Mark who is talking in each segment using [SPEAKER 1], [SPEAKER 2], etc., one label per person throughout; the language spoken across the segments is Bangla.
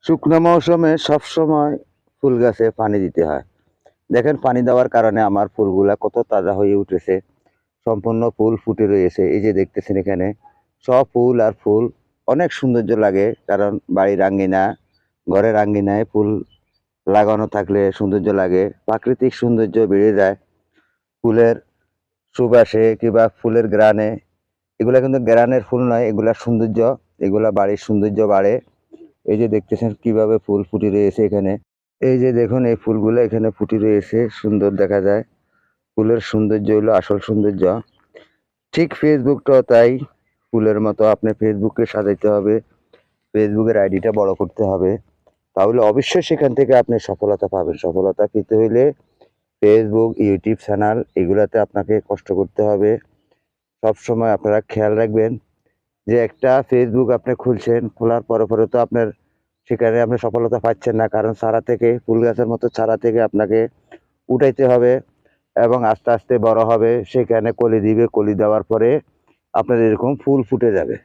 [SPEAKER 1] শুকনো মৌসুমে সবসময় ফুল গাছে পানি দিতে হয়। দেখেন পানি দেওয়ার কারণে আমার ফুলগুলা কত তাজা হয়ে উঠেছে। সম্পূর্ণ ফুল ফুটে রয়েছে। এই যে দেখতেছেন এখানে সব ফুল আর ফুল অনেক সৌন্দর্য লাগে। কারণ বাড়ির আঙ্গিনা, ঘরের আঙ্গিনায় ফুল লাগানো থাকলে সৌন্দর্য লাগে। প্রাকৃতিক সৌন্দর্য বেড়ে যায় ফুলের সুবাসে কিংবা ফুলের ঘ্রাণে। এগুলা কিন্তু ঘ্রাণের ফুল নয়, এগুলা সৌন্দর্য। এগুলা বাড়ির সৌন্দর্য বাড়ে। এই যে দেখতেছেন কিভাবে ফুল ফুটে রয়েছে এখানে। এই যে দেখুন এই ফুলগুলো এখানে ফুটে রয়েছে, সুন্দর দেখা যায়। ফুলের সৌন্দর্য হলো আসল সৌন্দর্য। ঠিক ফেসবুকটাও তাই, ফুলের মতো আপনি ফেসবুককে সাজাইতে হবে, ফেসবুকের আইডিটা বড় করতে হবে। তাহলে অবশ্যই সেখান থেকে আপনি সফলতা পাবেন। সফলতা পেতে হইলে ফেসবুক, ইউটিউব চ্যানেল এগুলাতে আপনাকে কষ্ট করতে হবে। সবসময় আপনারা খেয়াল রাখবেন যে একটা ফেসবুক আপনি খুলছেন, খোলার পরে, পরে তো আপনার সেখানে আপনি সফলতা পাচ্ছেন না। কারণ চারা থেকে ফুল গাছের মতো চারা থেকে আপনাকে উঠাইতে হবে এবং আস্তে, আস্তে বড় হবে। সেখানে কলি দিবে, কলি দেওয়ার পরে আপনার এরকম ফুল ফুটে যাবে।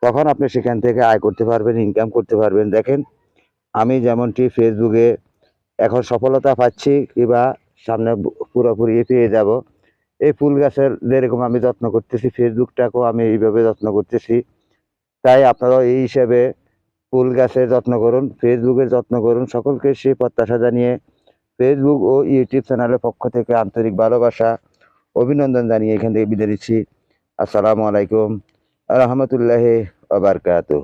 [SPEAKER 1] তখন আপনি সেখান থেকে আয় করতে পারবেন, ইনকাম করতে পারবেন। দেখেন আমি যেমনটি ফেসবুকে এখন সফলতা পাচ্ছি কিংবা সামনে পুরোপুরি পেয়ে যাব। এই ফুল গাছের যেরকম আমি যত্ন করতেছি, ফেসবুকটাকেও আমি এইভাবে যত্ন করতেছি। তাই আপনারাও এই হিসাবে ফুল গাছের যত্ন করুন, ফেসবুকের যত্ন করুন। সকলকে সেই প্রত্যাশা জানিয়ে ফেসবুক ও ইউটিউব চ্যানেলের পক্ষ থেকে আন্তরিক ভালোবাসা, অভিনন্দন জানিয়ে এখান থেকে বিদায় নিচ্ছি। আসসালামু আলাইকুম, রহমতুল্লাহি ওয়া বারাকাতুহু।